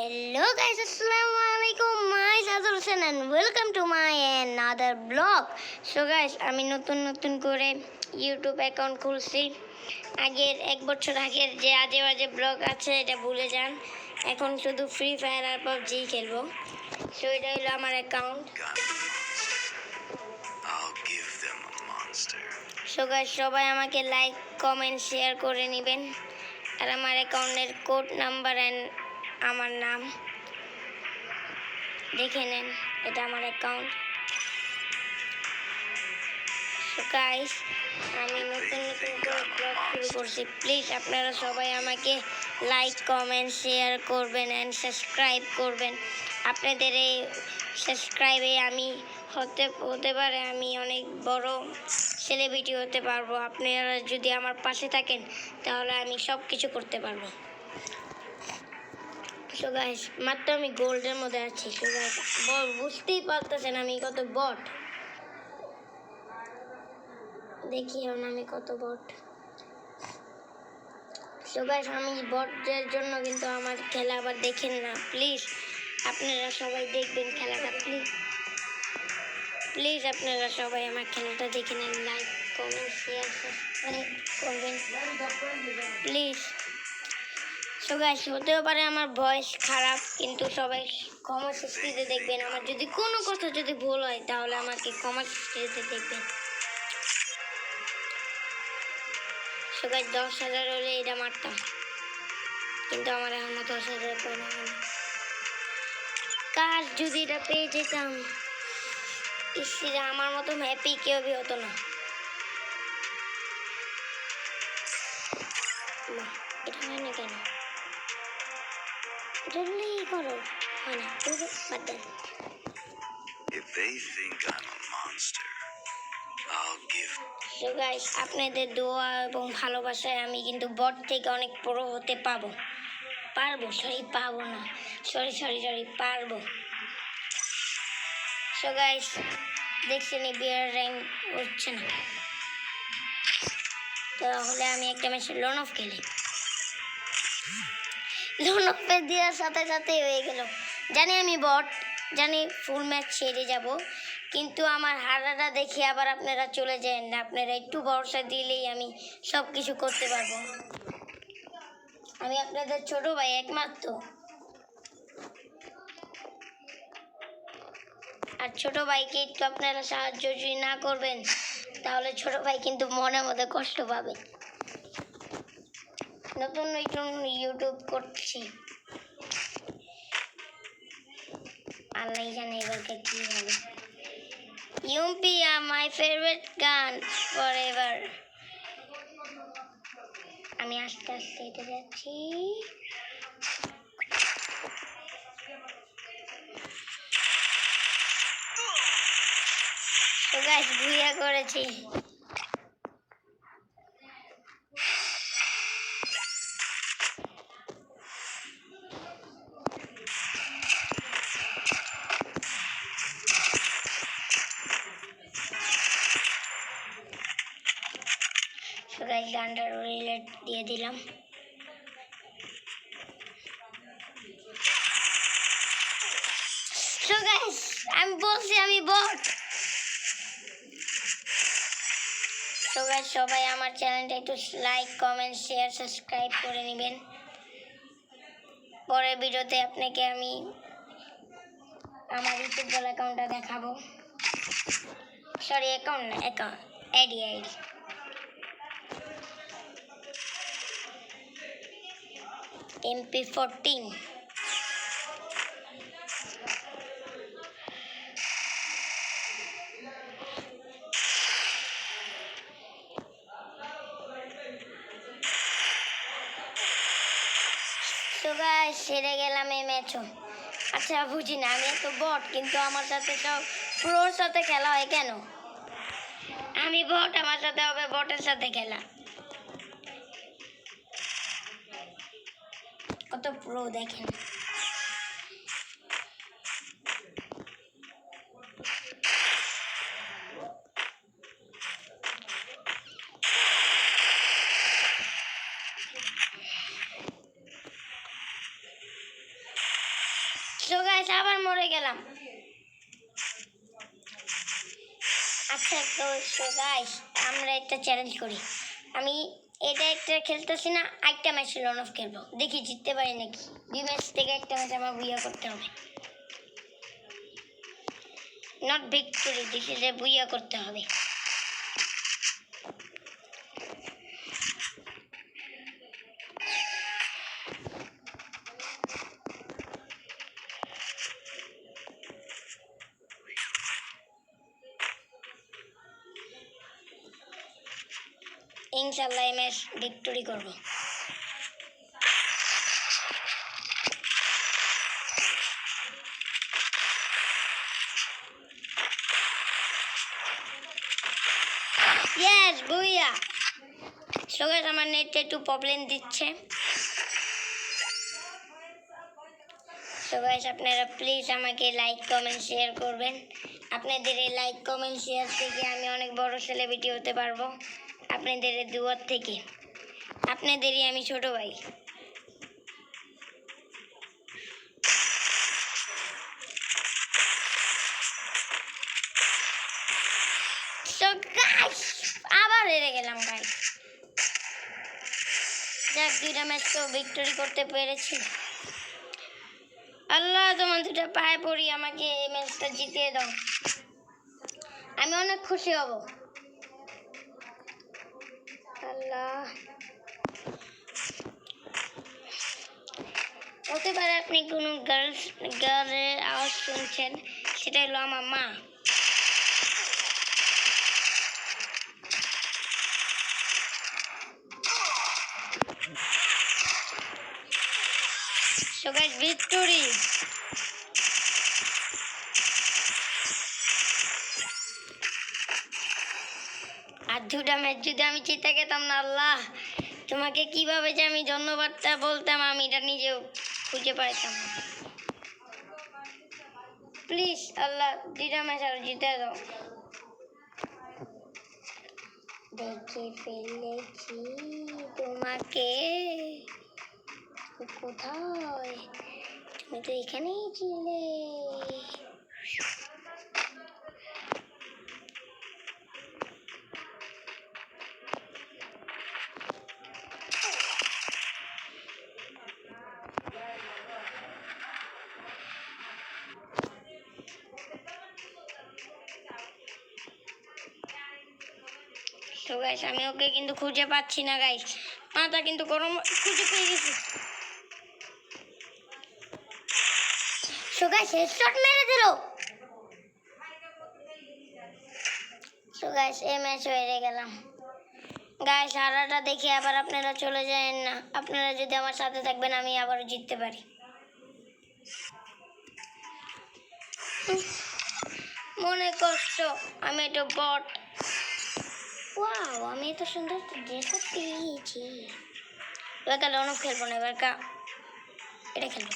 Hello guys, Assalamualaikum. My Azur Hussain and welcome to my another blog. So guys, আমি নতুন করে YouTube account খুলছি। আগের এক বছর আগের যে আজে বাজে ব্লগ আছে এটা ভুলে যান। এখন শুধু ফ্রি ফায়ার আর পাবজি খেলবো। সো এটা হলো আমার অ্যাকাউন্ট। সো গাইস, সবাই আমাকে লাইক কমেন্ট শেয়ার করে নেবেন। আর আমার অ্যাকাউন্টের কোড নাম্বার অ্যান্ড আমার নাম দেখে নেন। এটা আমার অ্যাকাউন্ট। সো গাইস, আমি নতুন করে ব্লগ শুরু করছি। প্লিজ আপনারা সবাই আমাকে লাইক কমেন্ট শেয়ার করবেন অ্যান্ড সাবস্ক্রাইব করবেন। আপনাদের এই সাবস্ক্রাইবে আমি হতে পারে আমি অনেক বড় সেলিব্রিটি হতে পারবো। আপনারা যদি আমার পাশে থাকেন তাহলে আমি সব কিছু করতে পারবো। সো গাইস, মাত্র আমি গোল্ডের মধ্যে আছি। সো গাইস, বুঝতেই পারতেছেন আমি কত বট। দেখি এখন আমি কত বট। সো গাইস, আমি বটদের জন্য কিন্তু আমার খেলা আবার দেখেন না প্লিজ। আপনারা সবাই দেখবেন খেলাটা প্লিজ আপনারা সবাই আমার খেলাটা দেখে নেন। লাইক কমেন্ট শেয়ার সাবস্ক্রাইব করবেন প্লিজ। সো গাইস, হতেও পারে আমার ভয়েস খারাপ, কিন্তু সবাই ক্ষমা সৃষ্টিতে দেখবেন। আমার যদি কোনো কথা যদি ভুল হয় তাহলে আমাকে ক্ষমা সৃষ্টিতে দেখবেন। সো গাইস, 10,000 হলে এটা মারতাম, কিন্তু আমার এখনো 10,000 পাওয়া হয়নি। কাজ যদি এটা পেয়ে যেতাম, ইসরা আমার মতো হ্যাপি কেউ বি হতো না। এটা হয় না কেন? জলদি করো, হয় না, বাদ দেন। So guys, আপনাদের দোয়া এবং ভালোবাসায় আমি কিন্তু বট থেকে অনেক বড় হতে পারবো। পারবো। So guys, দেখছেন এই বিয়ার র্যাঙ্ক হচ্ছে না, তাহলে আমি একটা ম্যাচে লোন অফ খেলি। লোন অফ দেওয়ার সাথে সাথে হয়ে গেল। জানি আমি বট, জানি ফুল ম্যাচ ছেড়ে যাব, কিন্তু আমার হারাটা দেখে আবার আপনারা চলে যান না। আপনারা একটু ভরসা দিলেই আমি সব কিছু করতে পারবো। আমি আপনাদের ছোট ভাই একমাত্র। আর ছোট ভাইকে একটু আপনারা সাহায্য যদি না করবেন তাহলে ছোট ভাই কিন্তু মনের মধ্যে কষ্ট পাবে। নতুন ইউটিউব করছি, আল্লাহ জানে এবারকে কি হবে। ইউপি মাই ফেভারিট গান ফরএভার। আমি আস্তে আস্তে হেঁটে যাচ্ছি। তো গাইস, ভুইয়া করেছি। তো গাইস, গানটার রিলেট দিয়ে দিলাম। তো গাইস, আমি বলছি আমি বট। তো গাইস, সবাই আমার চ্যানেলটা একটু লাইক কমেন্ট শেয়ার সাবস্ক্রাইব করে নেবেন। পরের ভিডিওতে আপনাকে আমি আমার ইউটিউব অ্যাকাউন্টটা দেখাবো। সরি, অ্যাকাউন্ট না, আইডি। MP14। তো গাইস, হেরে গেলাম এই ম্যাচও। আচ্ছা বুঝি না, আমি তো বট, কিন্তু আমার সাথে সব প্রোর সাথে খেলা হয় কেন? আমি বট, আমার সাথে হবে বটের সাথে খেলা। কত প্রো দেখেন। আবার মরে গেলাম। আচ্ছা তো গাইস, আমরা একটা চ্যালেঞ্জ করি। আমি এটা একটা খেলতেছি না, একটা ম্যাচ লন অফ খেলবো, দেখি জিততে পারি নাকি। 2 ম্যাচ থেকে একটা ম্যাচ আমার বুইয়া করতে হবে। Not victory, this is a booyah করতে হবে। ইনশাল্লাহ এই ম্যাচ ভিক্টোরি করবো। Yes booyah. সো গাইস, আমার নেটে একটু প্রবলেম দিচ্ছে। সো গাইস, আপনারা প্লিজ আমাকে লাইক কমেন্ট শেয়ার করবেন। আপনাদের এই লাইক কমেন্ট শেয়ার থেকে আমি অনেক বড় সেলিব্রিটি হতে পারবো। আপনাদের এই দুয়ার থেকে। আপনাদেরই আমি ছোট ভাই। সো গাইস, আবার হেরে গেলাম গাইস। যাক, 2টা ম্যাচ তো ভিক্টোরি করতে পেরেছি। আল্লাহ, তোমার 2টা পায়ে পড়ি, আমাকে এই ম্যাচটা জিতিয়ে দাও, আমি অনেক খুশি হব। আল্লাহ, হতে পারে আপনি কোনো গার্লের আওয়াজ শুনছেন, সেটা হলো আমার মা। So guys, victory. আর 2টা ম্যাচ যদি আমি জিতে গেতাম না, আল্লাহ তোমাকে কিভাবে যে আমি ধন্যবাদটা বলতাম, আমি এটা নিজেও খুঁজে পাইতাম। প্লিজ আল্লাহ, 2টা ম্যাচ আরো জিতে দাও। দেখে ফেলেছি তোমাকে, কোথায়? তুমি তো এখানেই ছিলে। তো গাইস, আমি ওকে কিন্তু খুঁজে পাচ্ছি না গাইস, মাথা কিন্তু গরম। খুঁজে পেয়ে গেছি। সো গাইস, হেডশট মেরে দিল। সো গাইস, এই ম্যাচ হেরে গেলাম গাইস। হারাটা দেখে আবার আপনারা চলে যাবেন না। আপনারা যদি আমার সাথে থাকবেন, আমি আবারও জিততে পারি। মনে কষ্ট, আমি একটা বট। ওয়াও, আমি এত সুন্দর ড্রেস পেয়েছি। এবার কাল অনেক খেলবো না, এবার এটা খেলবো।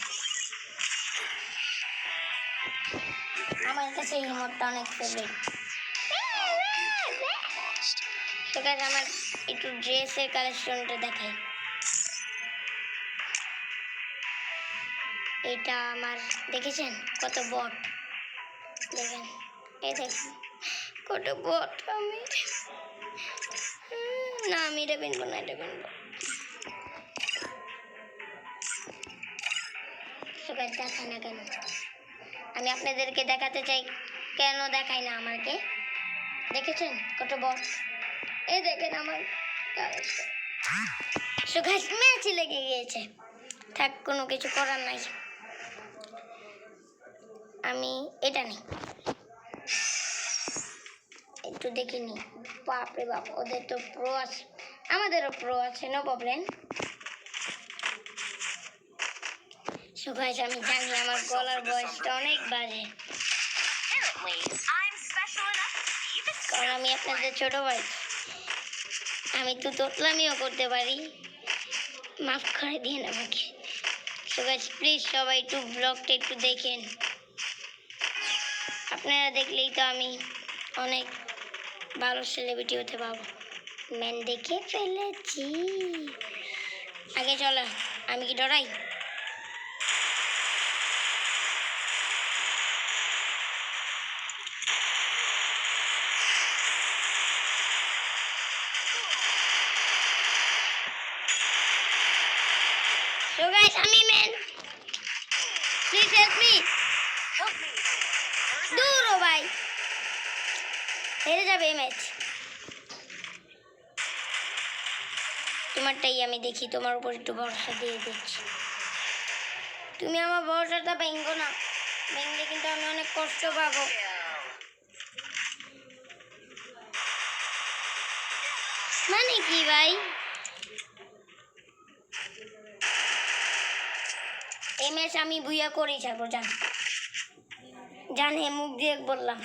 আমার কাছে এই মোডটা অনেক ফেভারিট। তো গাইস, আমার একটু ড্রেসের কালেকশনটা দেখাই। এটা আমার, দেখেছেন কত বট? দেখেন, এই দেখুন কত বট। আমি না, আমি এটা কিনবো না, এটা কিনবো। দেখাই না কেন? আমি আপনাদেরকে দেখাতে চাই, কেন দেখাই না আমাকে? দেখেছেন কত বট? এই দেখেন আমার ম্যাচ লেগে গিয়েছে। থাক, কোনো কিছু করার নাই। আমি এটা নেই, একটু দেখিনি। বাপরে বাপ, ওদের তো প্রো আছে, আমাদেরও প্রো আছে, নো প্রবলেম। সো গাইস, আমি জানি আমার গলার ভয়েসটা অনেক বাজে, কারণ আমি আপনাদের ছোট ভাই। আমি তো তোতলামিও করতে পারি, মাফ করে দিন আমাকে। সো গাইস, প্লিজ সবাই একটু ব্লগটা একটু দেখেন। আপনারা দেখলেই তো আমি অনেক ভালো সেলিব্রিটি হতে পারবো। ম্যান দেখে ফেলেছি। আগে চলো, আমি কি ডরাই? So guys, আমি ম্যান, প্লিজ হেল্প মি। দূর ও ভাই, হেরে যাবে এই ম্যাচ। তোমারটাই আমি দেখি, তোমার উপর একটু ভরসা দিয়ে দিচ্ছি। তুমি আমার ভরসাটা ভেঙ্গো না, ভেঙলে কিন্তু আমি অনেক কষ্ট পাবো। মানে কি ভাই, এই ম্যাচ আমি বুইয়া করেই ছাড়বো, জান জান, হে মুখ দিয়ে বললাম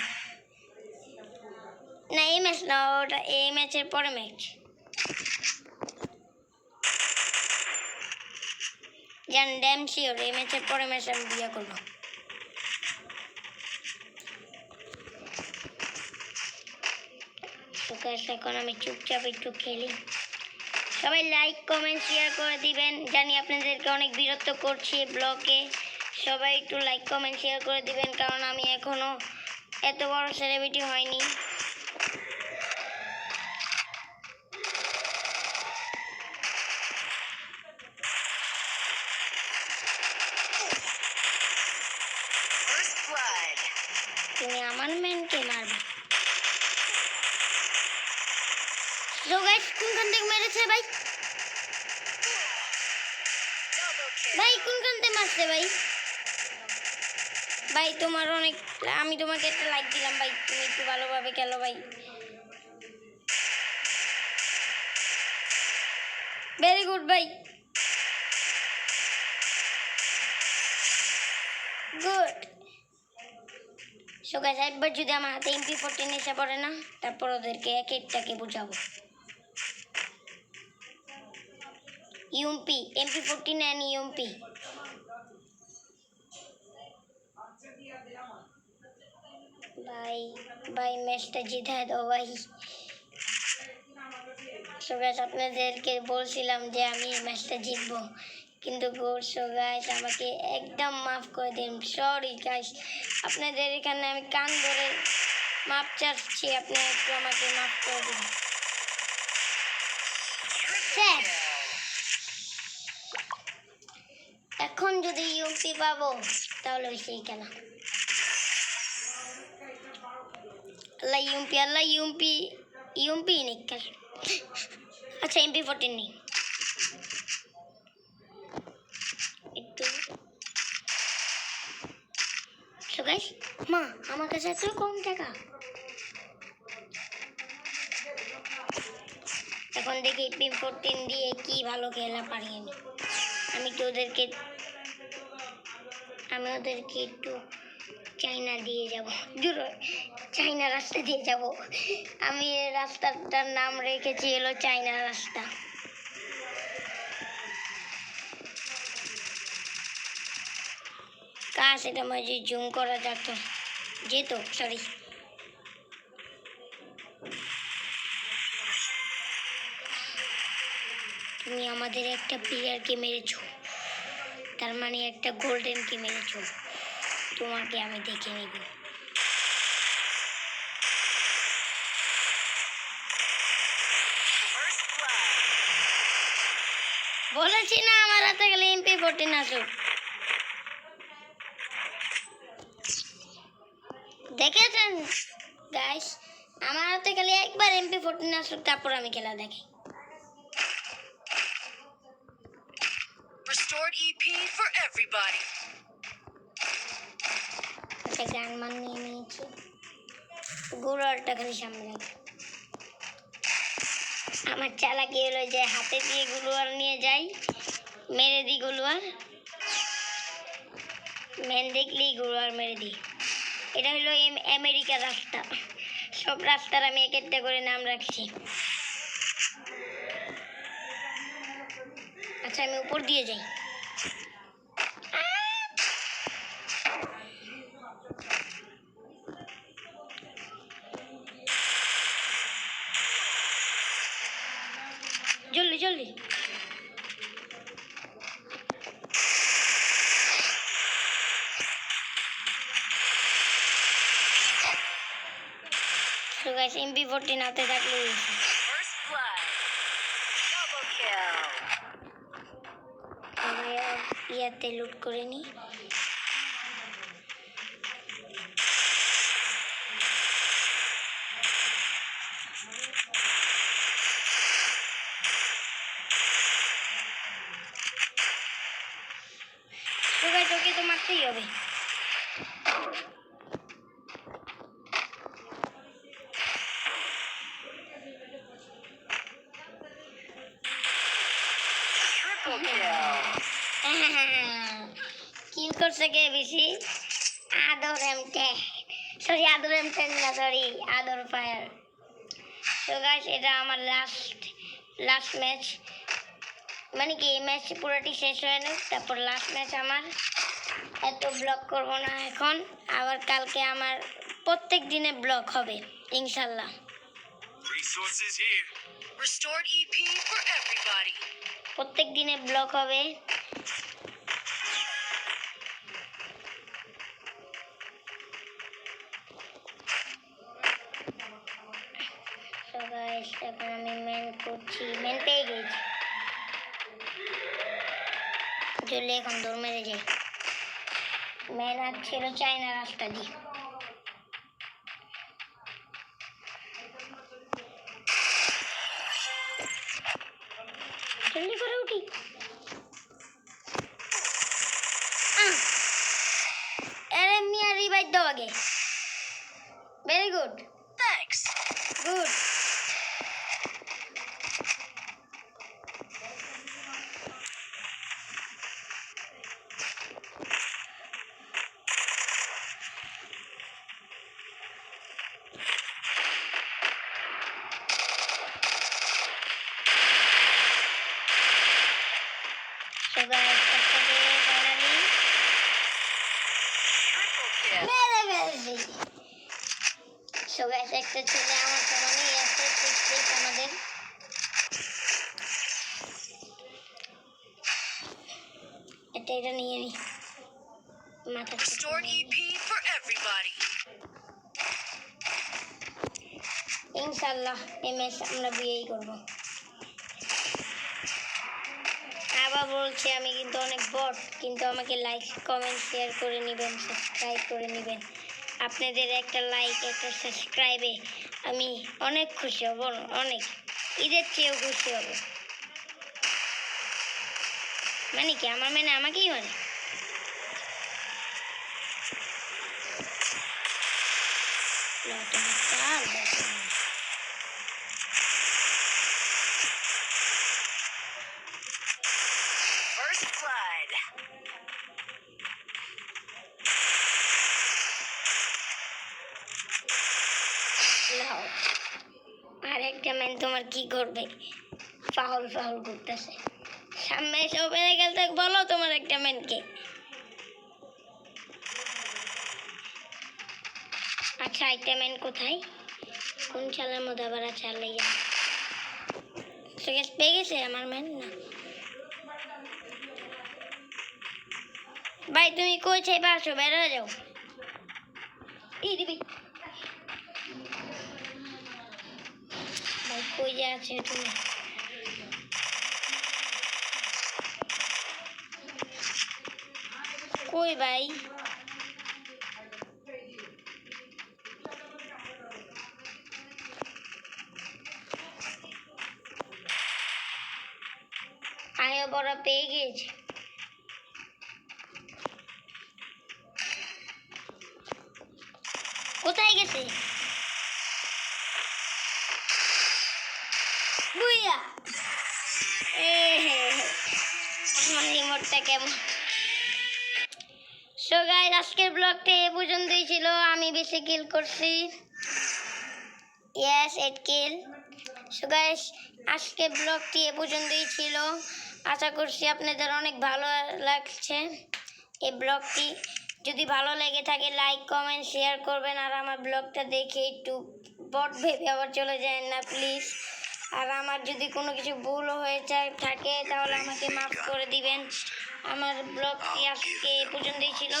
না। এই ম্যাচ না, ওটা এই ম্যাচের পরে ম্যাচ। জান ড্যাম শিওর এই ম্যাচের পরে ম্যাচ আমি বুইয়া করবো। এখন আমি চুপচাপ একটু খেলি। সবাই লাইক কমেন্ট শেয়ার করে দিবেন। জানি আপনাদেরকে অনেক বিরক্ত করছি ব্লগে, সবাই একটু লাইক কমেন্ট শেয়ার করে দিবেন, কারণ আমি এখনো এত বড় সেলিব্রিটি হয়নি। তুমি আমার ম্যানকে মারবে। তো গাইস, কোনখান থেকে মেরেছে ভাই? ভাই কোনখান থেকে মারছে ভাই? ভাই তোমার অনেক, আমি তোমাকে একটা লাইক দিলাম ভাই, তুমি একটু ভালোভাবে খেলো ভাই। ভেরি গুড ভাই, গুড। সো গাইস, একবার যদি আমার হাতে MP14 এসে পড়ে না, তারপর ওদেরকে এক একটাকে বুঝাবো। UMP, MP14 and UMP. ভাই ভাই ম্যাচটা জিতায় দাও ভাই। সো গাইস, আপনাদেরকে বলছিলাম যে আমি ম্যাচটা জিতবো, কিন্তু সো গাইস আমাকে একদম মাফ করে দিন। সরি গাইস, আপনাদের এখানে আমি কান ধরে মাপ চাচ্ছি, আপনি একটু আমাকে মাফ করে দিন। এখন যদি ইউএমপি পাবো তাহলে সেই খেলা। আল্লাহ ইউএমপি, আল্লাহ ইউএমপি, ইউএমপি নিকাল। আচ্ছা MP14 নেই একটু। সো গাইস, মা আমার কাছে এত কম টাকা। এখন দেখি MP14 দিয়ে কি ভালো খেলা পারি আমি। আমি ওদেরকে একটু চাইনা দিয়ে যাব, চাইনা রাস্তা দিয়ে যাব। আমি এই রাস্তাটার নাম রেখেছি হলো চাইনা রাস্তা। কাজ এটা মাঝে জুম করা যেত, সরি। তুমি আমাদের একটা প্লেয়ারকে মেরেছো, তার মানে একটা গোল্ডেনকে মেরেছো, তোমাকে আমি দেখে নিব। বলেছি না আমার হাতে গেলে MP14 আসুক। দেখেছেন গাইস, আমার হাতে গেলে একবার MP14 আসুক, তারপর আমি খেলা দেখি। Restored EP for everybody. একটা গান মান নিয়ে নিয়েছি, গুড়ারটা খালি সামনে রাখি। আমার চালাকি হলো যে হাতে দিয়ে গুলোয়ার নিয়ে যাই, মেরে দিই গুলোয়ার, মেন দেখলেই গুলোয়ার মেরে দিই। এটা হলো আমেরিকার রাস্তা, সব রাস্তার আমি এক একটা করে নাম রাখছি। আচ্ছা আমি উপর দিয়ে যাই। জলদি জলদি। So guys, MP14 হাতে থাকলে First blood. Double kill. ইয়াতে লুট করে নি। তোকে তো মারতেই হবে। Triple kill. কিল করছে কে বেশি? আদর M10, সরি আদর M10 না, সরি আদর ফায়ার। তো গাইস এটা আমার লাস্ট ম্যাচ, মানে কি এই ম্যাচ পুরোটি শেষ হয়ে না, তারপর লাস্ট ম্যাচ আমার। এত ব্লগ করব না এখন, আবার কালকে আমার প্রত্যেক দিনে ব্লগ হবে ইনশাল্লাহ। Resources here. Restored EP for everybody. প্রত্যেক দিনে ব্লগ হবে। তো গাইস এখন আমি মেন করছি, মেন পেয়ে গেছি। চলে এখন দৌড় মেরে যাই। মেন আর ছিল চায়না রাস্তা দিয়ে। জলদি করে উঠি। আরে মিয়া রিভাইভ দাও আগে। Very good, Thanks. Good. So guys, finally Triple kill. মেরে ফেলছি। So guys, একটা ছেলে আমার সমানই আছে, 6 আমাদের। এটা নিয়ে নি মাথা। Restored EP for everybody. ইনশাল্লাহ এই ম্যাচ আমরা বিয়েই করবো। আবার বলছি আমি কিন্তু অনেক বট, কিন্তু আমাকে লাইক কমেন্ট শেয়ার করে নেবেন, সাবস্ক্রাইব করে নেবেন। আপনাদের একটা লাইক একটা সাবস্ক্রাইবে আমি অনেক খুশি হব, অনেক, ঈদের চেয়েও খুশি হব। মানে কি আমার মানে আমাকেই মানে First blood. লাও। আর একটা ম্যান তোমার কি করবে? ফাউল করতেছে। সামনে এসে ওপেনে খেলতে বলো তোমার একটা ম্যানকে। আচ্ছা একটা ম্যান কোথায়, কোন চালের মধ্যে আবার চাল লেগে পেয়ে গেছে আমার ম্যান না। ভাই তুমি কই চাইবা, আসো বের হয়ে যাও। এই দিবি ভাই, কই যে আছে তুমি? কই ভাই? আয়ো বড় পেয়ে গেছে। কোথায় গেছে? বুইয়া আমার রিমোটটা কেমন। সো গাইস আজকের ব্লগটা এ পর্যন্তই ছিল। আমি বেশি কিল করছি, ইয়েস 8 কিল। সো গাইস আজকের ব্লগটি এ পর্যন্তই ছিল। আশা করছি আপনাদের অনেক ভালো লাগছে এই ব্লগটি। যদি ভালো লেগে থাকে লাইক কমেন্ট শেয়ার করবেন, আর আমার ব্লগটা দেখে একটু বট ভেবে আবার চলে যায় না প্লিজ। আর আমার যদি কোনো কিছু ভুল হয়ে থাকে তাহলে আমাকে মাফ করে দিবেন। আমার ব্লগটি আজকে এ পর্যন্তই ছিল।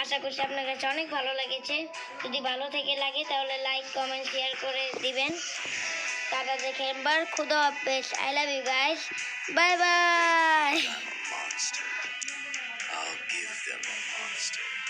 আশা করছি আপনার কাছে অনেক ভালো লেগেছে। যদি ভালো থেকে লাগে তাহলে লাইক কমেন্ট শেয়ার করে দিবেন। টাটা, দেখে একবার, খুদা হাফেজ। I love you guys, bye bye. Monster. mistake.